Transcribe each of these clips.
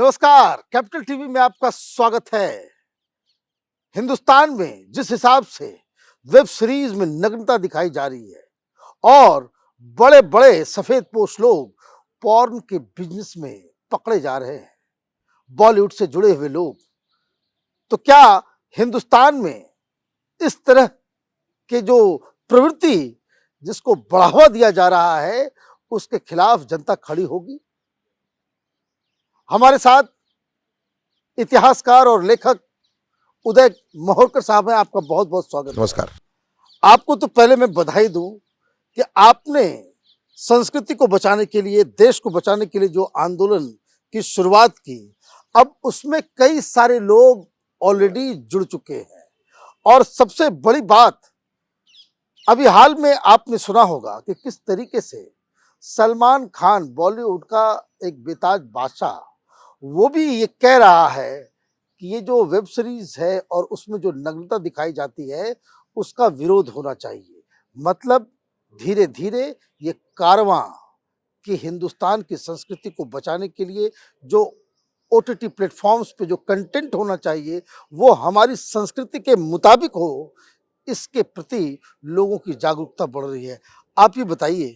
नमस्कार, capital TV में आपका स्वागत है। हिंदुस्तान में जिस हिसाब से वेब सीरीज में नग्नता दिखाई जा रही है और बड़े बड़े सफेदपोश लोग पॉर्न के बिजनेस में पकड़े जा रहे हैं, बॉलीवुड से जुड़े हुए लोग, तो क्या हिंदुस्तान में इस तरह के जो प्रवृत्ति जिसको बढ़ावा दिया जा रहा है उसके खिलाफ जनता खड़ी होगी? हमारे साथ इतिहासकार और लेखक उदय माहौरकर साहब हैं। आपका बहुत बहुत स्वागत। नमस्कार। आपको तो पहले मैं बधाई दूं कि आपने संस्कृति को बचाने के लिए, देश को बचाने के लिए जो आंदोलन की शुरुआत की, अब उसमें कई सारे लोग ऑलरेडी जुड़ चुके हैं। और सबसे बड़ी बात, अभी हाल में आपने सुना होगा कि किस तरीके से सलमान खान, बॉलीवुड का एक बेताज बादशाह, वो भी ये कह रहा है कि ये जो वेब सीरीज है और उसमें जो नग्नता दिखाई जाती है उसका विरोध होना चाहिए। मतलब धीरे धीरे ये कारवां कि हिंदुस्तान की संस्कृति को बचाने के लिए जो ओटीटी प्लेटफॉर्म्स पे जो कंटेंट होना चाहिए वो हमारी संस्कृति के मुताबिक हो, इसके प्रति लोगों की जागरूकता बढ़ रही है। आप ये बताइए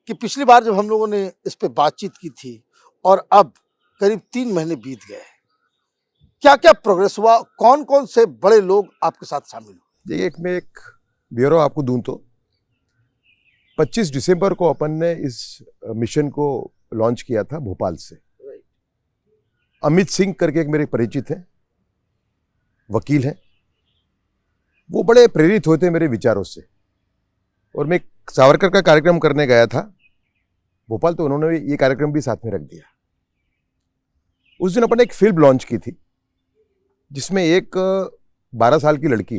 कि पिछली बार जब हम लोगों ने इस पे बातचीत की थी और अब करीब 3 महीने बीत गए, क्या क्या प्रोग्रेस हुआ? कौन कौन से बड़े लोग आपके साथ शामिल हुए? देखिए, मैं एक ब्यूरो आपको दूं तो 25 दिसंबर को अपन ने इस मिशन को लॉन्च किया था भोपाल से। अमित सिंह करके एक मेरे परिचित हैं, वकील हैं, वो बड़े प्रेरित होते हैं मेरे विचारों से। और मैं सावरकर का कार्यक्रम करने गया था भोपाल, तो उन्होंने ये कार्यक्रम भी साथ में रख दिया। उस दिन अपन ने एक फिल्म लॉन्च की थी जिसमें एक 12 साल की लड़की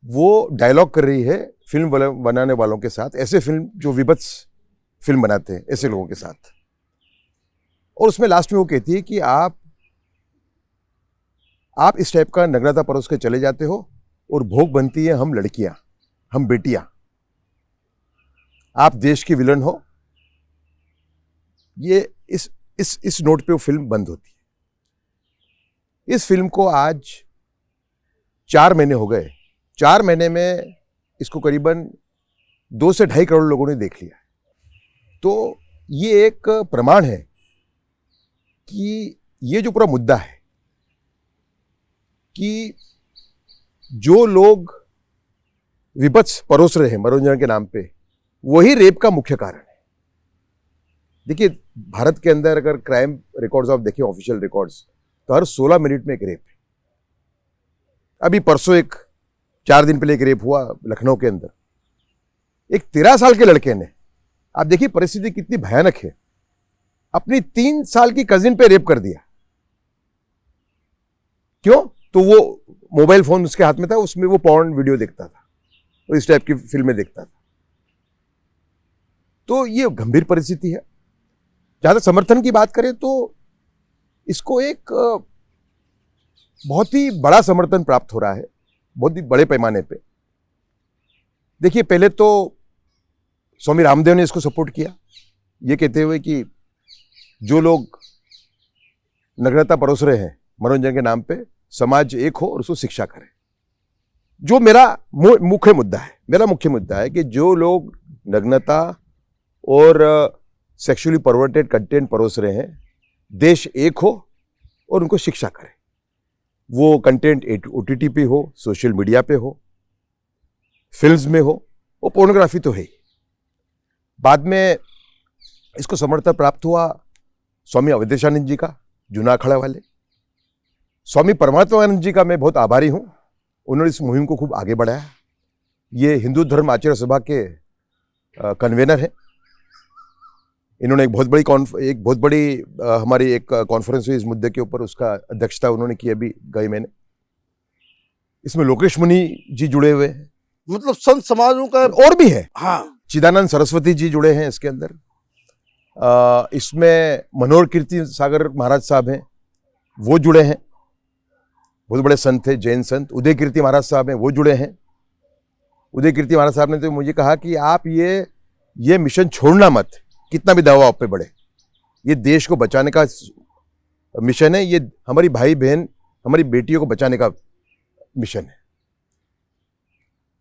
वो डायलॉग कर रही है फिल्म बनाने वालों के साथ, ऐसे फिल्म जो विभत्स फिल्म बनाते हैं ऐसे लोगों के साथ। और उसमें लास्ट में वो कहती है कि आप इस टाइप का नग्नता परोस के चले जाते हो और भोग बनती है हम लड़कियां, हम बेटियां, आप देश की विलन हो। ये इस नोट पे वो फिल्म बंद होती है। इस फिल्म को आज 4 महीने हो गए। 4 महीने में इसको करीबन 2 से 2.5 करोड़ लोगों ने देख लिया। तो ये एक प्रमाण है कि ये जो पूरा मुद्दा है कि जो लोग विभत्स परोस रहे हैं मनोरंजन के नाम पे, वही रेप का मुख्य कारण है। देखिए, भारत के अंदर अगर क्राइम रिकॉर्ड्स आप देखिए, ऑफिशियल रिकॉर्ड्स, तो हर 16 मिनट में एक रेप है। अभी परसों 4 दिन पहले एक रेप हुआ लखनऊ के अंदर, एक 13 साल के लड़के ने, आप देखिए परिस्थिति कितनी भयानक है, अपनी 3 साल की कजिन पे रेप कर दिया। क्यों? तो वो मोबाइल फोन उसके हाथ में था, उसमें वो पॉर्न वीडियो देखता था और इस टाइप की फिल्में देखता था। तो ये गंभीर परिस्थिति है। ज्यादा समर्थन की बात करें तो इसको एक बहुत ही बड़ा समर्थन प्राप्त हो रहा है, बहुत ही बड़े पैमाने पे। देखिए, पहले तो स्वामी रामदेव ने इसको सपोर्ट किया, ये कहते हुए कि जो लोग नग्नता परोस रहे हैं मनोरंजन के नाम पे, समाज एक हो और उसको शिक्षा करे। जो मेरा मुख्य मुद्दा है कि जो लोग नग्नता और सेक्सुअली परवर्टेड कंटेंट परोस रहे हैं, देश एक हो और उनको शिक्षा करे। वो कंटेंट ओटीटी पे हो, सोशल मीडिया पे हो, फिल्म्स में हो, वो पोर्नोग्राफी तो है ही। बाद में इसको समर्थन प्राप्त हुआ स्वामी अवधेशानंद जी का, जूना अखाड़ा वाले। स्वामी परमात्मानंद जी का मैं बहुत आभारी हूं, उन्होंने इस मुहिम को खूब आगे बढ़ाया। ये हिंदू धर्म आचार्य सभा के कन्वेनर हैं। इन्होंने एक बहुत बड़ी हमारी एक कॉन्फ्रेंस हुई इस मुद्दे के ऊपर, उसका अध्यक्षता उन्होंने की अभी गए महीने। इसमें लोकेश मुनि जी जुड़े हुए हैं, मतलब संत समाजों का और भी है। हाँ, चिदानंद सरस्वती जी जुड़े हैं इसके अंदर। इसमें मनोहर कीर्ति सागर महाराज साहब हैं, वो जुड़े हैं, बहुत बड़े संत थे, जैन संत। उदय कीर्ति महाराज साहब हैं, वो जुड़े हैं। उदय कीर्ति महाराज साहब ने तो मुझे कहा कि आप ये मिशन छोड़ना मत, कितना भी दबाव आप पे बढ़े। ये देश को बचाने का मिशन है, ये हमारी भाई बहन, हमारी बेटियों को बचाने का मिशन है।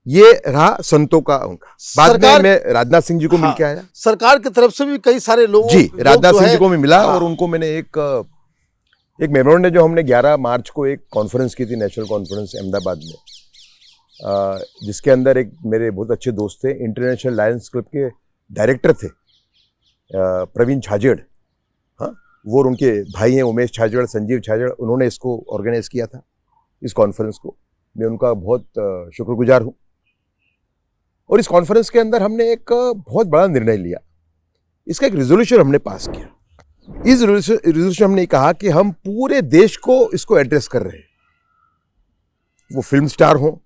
ये रहा संतों का उनका। बाद में मैं राजनाथ सिंह जी को मिलके आया। सरकार की तरफ से भी कई सारे लोग जी, राजनाथ सिंह जी को भी मिला हाँ। और उनको मैंने एक मेमोरेंडम जो हमने 11 मार्च को एक कॉन्फ्रेंस की थी, नेशनल कॉन्फ्रेंस अहमदाबाद में, जिसके अंदर एक मेरे बहुत अच्छे दोस्त थे, इंटरनेशनल लायंस क्लब के डायरेक्टर थे प्रवीण छाजेड़, हाँ, वो और उनके भाई हैं उमेश छाजेड़, संजीव छाजेड़, उन्होंने इसको ऑर्गेनाइज किया था, इस कॉन्फ्रेंस को। मैं उनका बहुत शुक्रगुजार हूँ। और इस कॉन्फ्रेंस के अंदर हमने एक बहुत बड़ा निर्णय लिया, इसका एक रेजोल्यूशन हमने पास किया। इस रेजोल्यूशन हमने कहा कि हम पूरे देश को इसको एड्रेस कर रहे हैं, वो फिल्म स्टार हो,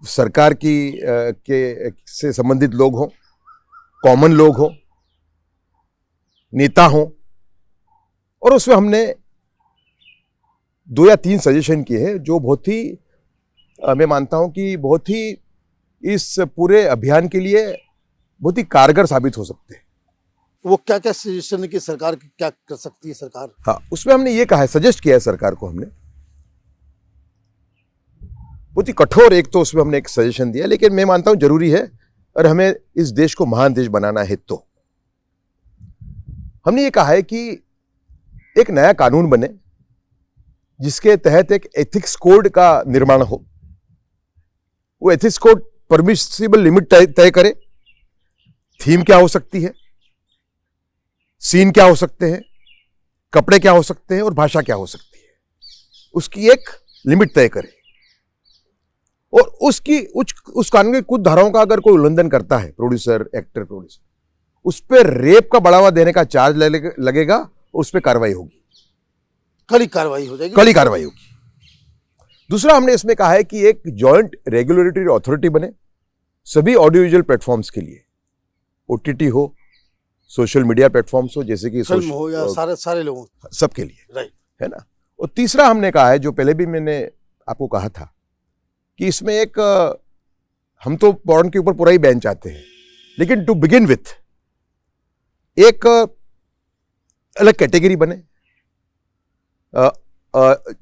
सरकार के से संबंधित लोग हों, कॉमन लोग हों, नेता हों, और उसमें हमने 2 या 3 सजेशन किए हैं जो बहुत ही मैं मानता हूं कि बहुत ही इस पूरे अभियान के लिए बहुत ही कारगर साबित हो सकते हैं। वो क्या क्या सजेशन है कि सरकार क्या कर सकती है सरकार? हाँ, उसमें हमने ये कहा है, सजेस्ट किया है सरकार को हमने, बहुत ही कठोर एक तो उसमें हमने एक सजेशन दिया, लेकिन मैं मानता हूं जरूरी है और हमें इस देश को महान देश बनाना है। तो हमने ये कहा है कि एक नया कानून बने जिसके तहत एक एथिक्स कोड का निर्माण हो। वो एथिक्स कोड परमिसिबल लिमिट तय करे, थीम क्या हो सकती है, सीन क्या हो सकते हैं, कपड़े क्या हो सकते हैं और भाषा क्या हो सकती है, उसकी एक लिमिट तय करे। और उस कानून की कुछ धाराओं का अगर कोई उल्लंघन करता है, प्रोड्यूसर, एक्टर, प्रोड्यूसर, उस पर रेप का बढ़ावा देने का चार्ज लगेगा और उस पर कार्रवाई होगी, कड़ी कार्रवाई हो जाएगी, कड़ी कार्रवाई होगी। दूसरा हमने इसमें कहा है कि एक जॉइंट रेगुलेटरी अथॉरिटी बने सभी ऑडियो विजुअल प्लेटफॉर्म्स के लिए, ओटीटी हो, सोशल मीडिया प्लेटफॉर्म्स हो, जैसे कि फिल्म हो या सारे लोगों, सबके लिए, राइट, है ना। और तीसरा हमने कहा है, जो पहले भी मैंने आपको कहा था, कि इसमें एक हम तो पॉर्न के ऊपर पूरा ही बैन चाहते हैं, लेकिन टू बिगिन विथ एक अलग कैटेगरी बने,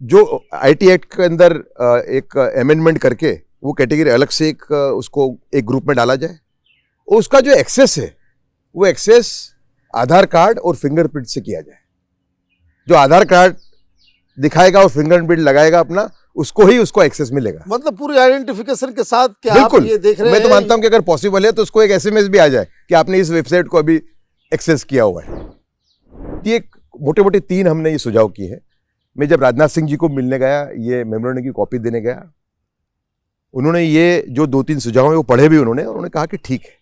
जो आईटी एक्ट के अंदर एक अमेंडमेंट करके वो कैटेगरी अलग से उसको एक ग्रुप में डाला जाए, और उसका जो एक्सेस है वो एक्सेस आधार कार्ड और फिंगरप्रिंट से किया जाए। जो आधार कार्ड दिखाएगा और फिंगरप्रिंट लगाएगा अपना, उसको एक्सेस मिलेगा, मतलब पूरी आइडेंटिफिकेशन के साथ। क्या बिल्कुल, आप ये देख रहे हैं? मैं तो मानता हूं कि अगर पॉसिबल है तो उसको एक एसएमएस भी आ जाए कि आपने इस वेबसाइट को अभी एक्सेस किया हुआ है। ये मोटे मोटे 3 हमने ये सुझाव किए हैं। मैं जब राजनाथ सिंह जी को मिलने गया, ये मेमोरेंडम की कॉपी देने गया, उन्होंने ये जो 2-3 सुझाव है वो पढ़े भी उन्होंने कहा कि ठीक है।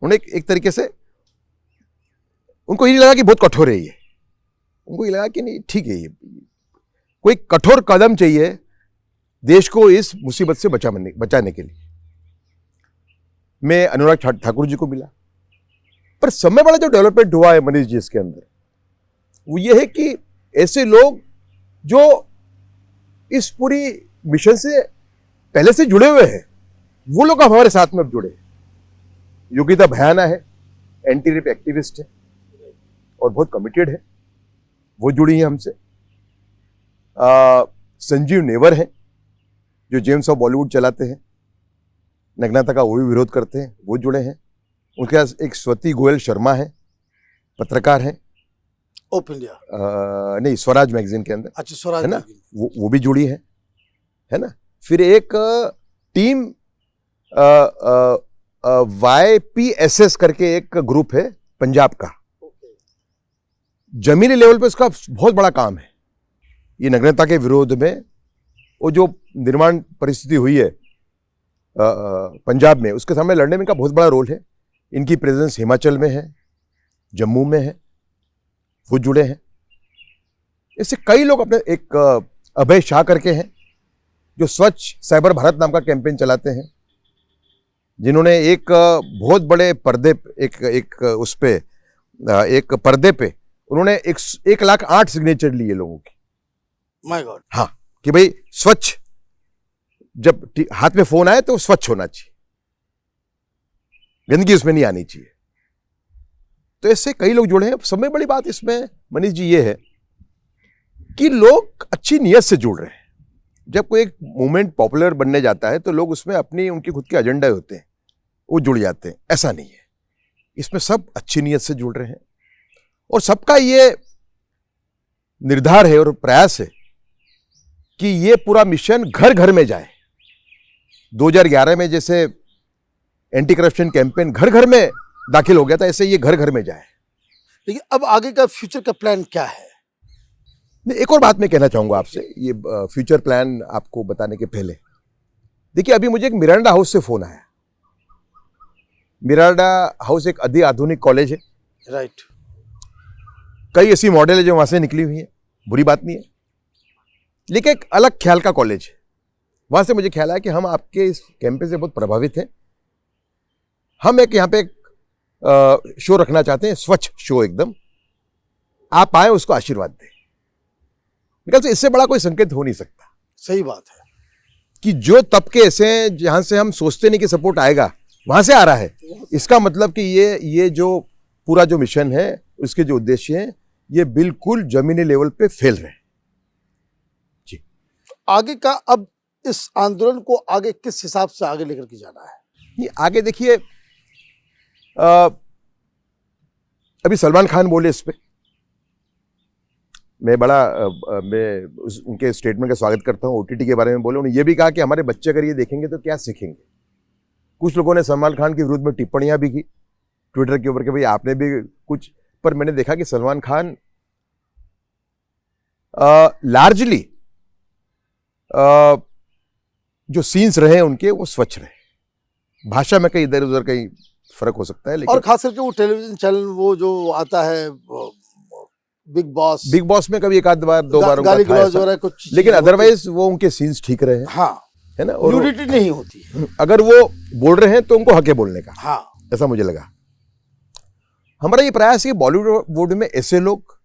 उन्होंने एक तरीके से, उनको ये लगा कि बहुत कठोर है ये, उनको ये लगा कि नहीं ठीक है, ये कोई कठोर कदम चाहिए देश को इस मुसीबत से बचाने के लिए। मैं अनुराग ठाकुर जी को मिला, पर समय बड़ा जो डेवलपमेंट हुआ है मनीष जी इसके अंदर, वो ये है कि ऐसे लोग जो इस पूरी मिशन से पहले से जुड़े हुए हैं, वो लोग हमारे साथ में अब जुड़े। योगिता भयाना है, एंटी रेप एक्टिविस्ट है और बहुत कमिटेड है, वो जुड़ी है हमसे। संजीव नेवर हैं, जो जेम्स ऑफ बॉलीवुड चलाते हैं, नग्नता का वो भी विरोध करते हैं, वो जुड़े हैं। उनके पास एक स्वती गोयल शर्मा है, पत्रकार हैं, ओप इंडिया नहीं, स्वराज मैगजीन के अंदर, अच्छा, स्वराज है ना, वो भी जुड़ी है ना। फिर एक टीम YPSS करके एक ग्रुप है पंजाब का, जमीनी लेवल पे उसका बहुत बड़ा काम है। ये नग्नता के विरोध में वो जो निर्माण परिस्थिति हुई है पंजाब में, उसके सामने लड़ने में इनका बहुत बड़ा रोल है। इनकी प्रेजेंस हिमाचल में है, जम्मू में है, वो जुड़े हैं। इससे कई लोग अपने, एक अभय शाह करके हैं जो स्वच्छ साइबर भारत नाम का कैंपेन चलाते हैं, जिन्होंने एक बहुत बड़े पर्दे, एक उस पे एक पर्दे पे उन्होंने 1,08,000 सिग्नेचर लिए लोगों की। My God. हाँ, कि भाई स्वच्छ, जब हाथ में फोन आए तो स्वच्छ होना चाहिए, गंदगी उसमें नहीं आनी चाहिए। तो इससे कई लोग जुड़े हैं। सबसे बड़ी बात इसमें मनीष जी ये है कि लोग अच्छी नीयत से जुड़ रहे हैं। जब कोई एक मूवमेंट पॉपुलर बनने जाता है तो लोग उसमें अपनी उनके खुद के एजेंडा होते हैं, वो जुड़ जाते हैं। ऐसा नहीं है, इसमें सब अच्छी नीयत से जुड़ रहे हैं और सबका ये निर्धार है और प्रयास है कि ये पूरा मिशन घर घर में जाए। 2011 में जैसे एंटी करप्शन कैंपेन घर घर में दाखिल हो गया था, ऐसे ये घर घर में जाए। लेकिन अब आगे का फ्यूचर का प्लान क्या है? एक और बात मैं कहना चाहूंगा आपसे, ये फ्यूचर प्लान आपको बताने के पहले देखिए, अभी मुझे एक मिरांडा हाउस से फोन आया। मिरांडा हाउस एक अति आधुनिक कॉलेज है, राइट। कई ऐसी मॉडल है जो वहां से निकली हुई है, बुरी बात नहीं है, लेकिन एक अलग ख्याल का कॉलेज है। वहां से मुझे ख्याल आया कि हम आपके इस कैंपस से बहुत प्रभावित हैं, हम एक यहाँ पे एक शो रखना चाहते हैं, स्वच्छ शो एकदम, आप आए उसको आशीर्वाद दें। निकल से इससे बड़ा कोई संकेत हो नहीं सकता। सही बात है कि जो तबके ऐसे हैं जहां से हम सोचते नहीं कि सपोर्ट आएगा, वहां से आ रहा है। इसका मतलब कि ये जो पूरा जो मिशन है, उसके जो उद्देश्य हैं, ये बिल्कुल जमीनी लेवल पे फैल रहे हैं। जी, आगे का अब इस आंदोलन को आगे किस हिसाब से आगे लेकर के जाना है? ये आगे देखिए, अभी सलमान खान बोले इस पे, मैं उनके स्टेटमेंट का स्वागत करता हूँ। ओटीटी के बारे में बोले, उन्होंने ये भी कहा कि हमारे बच्चे अगर ये देखेंगे तो क्या सीखेंगे। कुछ लोगों ने सलमान खान के विरुद्ध में टिप्पणियां भी की ट्विटर के ऊपर कि भाई आपने भी कुछ, पर मैंने देखा कि सलमान खान लार्जली जो सीन्स रहे उनके वो स्वच्छ रहे। भाषा में कहीं इधर उधर कहीं फर्क हो सकता है, लेकिन और खास करके वो टेलीविजन चैनल वो जो आता है बिग बॉस में कभी एक आध बार दो बार गाली गलौज वगैरह कुछ, लेकिन अदरवाइज वो उनके सीन्स ठीक रहे हैं। हाँ, है ना, और न्यूडिटी नहीं होती है। अगर वो बोल रहे हैं तो उनको हक है बोलने का। हाँ, ऐसा मुझे लगा। हमारा ये प्रयास है बॉलीवुड में ऐसे लोग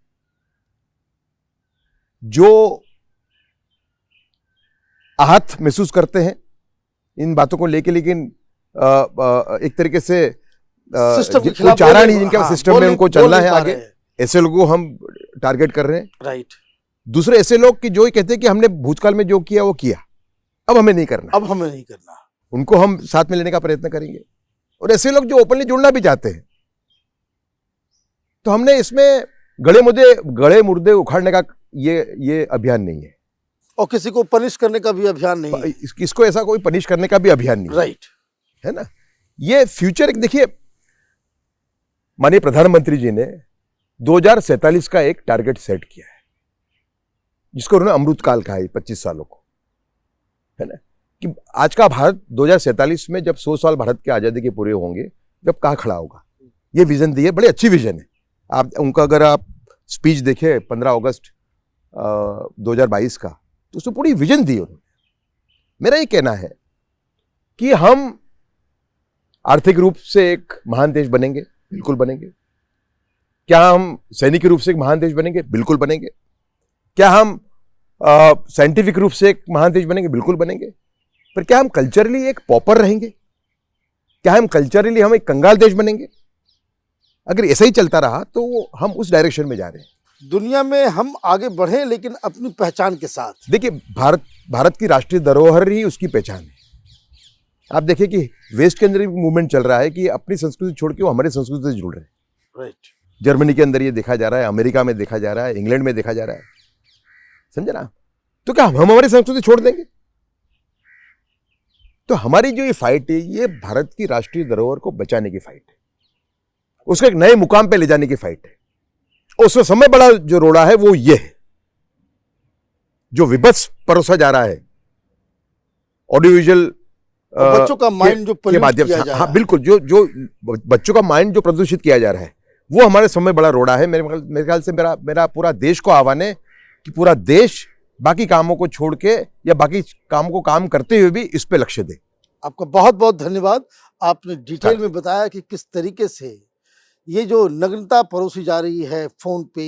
जो आहत महसूस करते हैं इन बातों को लेके, लेकिन एक तरीके से सिस्टम के कोई खिलाफ चारा नहीं, जिनका सिस्टम में उनको चलना है आगे, है। ऐसे लोगों को हम टारगेट कर रहे हैं। राइट। दूसरे ऐसे लोग कि जो ये कहते हैं कि हमने भूतकाल में जो किया वो किया, अब हमें नहीं करना, उनको हम साथ में लेने का प्रयत्न करेंगे। और ऐसे लोग जो ओपनली जुड़ना भी चाहते हैं, तो हमने इसमें गड़े मुर्दे उखाड़ने का ये अभियान नहीं है, और किसी को पनिश करने का भी अभियान नहीं है। इसको ऐसा कोई पनिश करने का भी अभियान नहीं राइट है ना। ये फ्यूचर, देखिए माननीय प्रधानमंत्री जी ने 2047 का एक टारगेट सेट किया है, जिसको उन्होंने अमृत काल कहा है, 25 सालों को, है ना, कि आज का भारत 2047 में जब 100 साल भारत की आजादी के पूरे होंगे, जब कहाँ खड़ा होगा। ये विजन दी है, बड़ी अच्छी विजन है। आप उनका अगर आप स्पीच देखें 15 अगस्त 2022 का, तो उसमें पूरी विजन दी उन्होंने। मेरा ये कहना है कि हम आर्थिक रूप से एक महान देश बनेंगे, बिल्कुल बनेंगे। क्या हम सैनिक रूप से एक महान देश बनेंगे? बिल्कुल बनेंगे। क्या हम साइंटिफिक रूप से एक महान देश बनेंगे? बिल्कुल बनेंगे। पर क्या हम कल्चरली एक पॉपर रहेंगे? क्या हम कल्चरली हम एक कंगाल देश बनेंगे? अगर ऐसा ही चलता रहा तो हम उस डायरेक्शन में जा रहे हैं। दुनिया में हम आगे बढ़े, लेकिन अपनी पहचान के साथ। देखिए, भारत की राष्ट्रीय धरोहर ही उसकी पहचान है। आप देखिए कि वेस्ट के अंदर भी मूवमेंट चल रहा है कि अपनी संस्कृति छोड़ के वो हमारी संस्कृति से जुड़ रहे हैं। राइट। जर्मनी के अंदर ये देखा जा रहा है, अमेरिका में देखा जा रहा है, इंग्लैंड में देखा जा रहा है, समझे ना। तो क्या हम हमारी संस्कृति छोड़ देंगे? तो हमारी जो ये फाइट है, ये भारत की राष्ट्रीय धरोहर को बचाने की फाइट है, उसको एक नए मुकाम पे ले जाने की फाइट है। और उसमें समय बड़ा जो रोड़ा है वो ये है, जो विभत्स परोसा जा रहा है ऑडियो विजुअल बच्चों का माइंड जो पोल्यूट किया जा रहा है। हाँ बिल्कुल, जो बच्चों का माइंड जो प्रदूषित किया जा रहा है, वो हमारे समय बड़ा रोड़ा है। मेरे ख्याल से मेरा पूरा देश को आह्वान है कि पूरा देश बाकी कामों को छोड़ के या बाकी कामों को काम करते हुए भी इस पे लक्ष्य दे। आपका बहुत बहुत धन्यवाद। आपने डिटेल में बताया कि किस तरीके से ये जो नग्नता परोसी जा रही है फोन पे,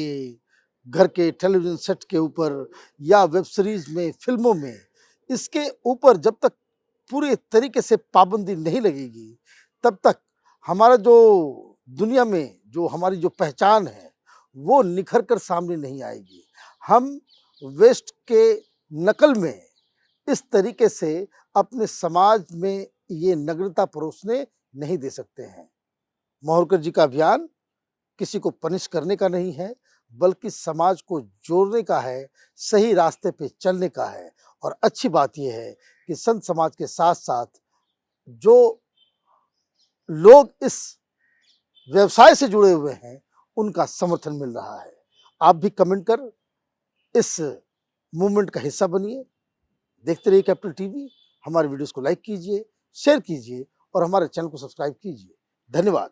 घर के टेलीविजन सेट के ऊपर या वेब सीरीज में, फिल्मों में, इसके ऊपर जब तक पूरे तरीके से पाबंदी नहीं लगेगी, तब तक हमारा जो दुनिया में जो हमारी जो पहचान है वो निखर कर सामने नहीं आएगी। हम वेस्ट के नकल में इस तरीके से अपने समाज में ये नग्नता परोसने नहीं दे सकते हैं। मावड़कर जी का अभियान किसी को पनिश करने का नहीं है, बल्कि समाज को जोड़ने का है, सही रास्ते पे चलने का है। और अच्छी बात यह है कि संत समाज के साथ-साथ जो लोग इस व्यवसाय से जुड़े हुए हैं, उनका समर्थन मिल रहा है। आप भी कमेंट कर इस मूवमेंट का हिस्सा बनिए। देखते रहिए कैपिटल टीवी। हमारे वीडियोस को लाइक कीजिए, शेयर कीजिए और हमारे चैनल को सब्सक्राइब कीजिए। धन्यवाद।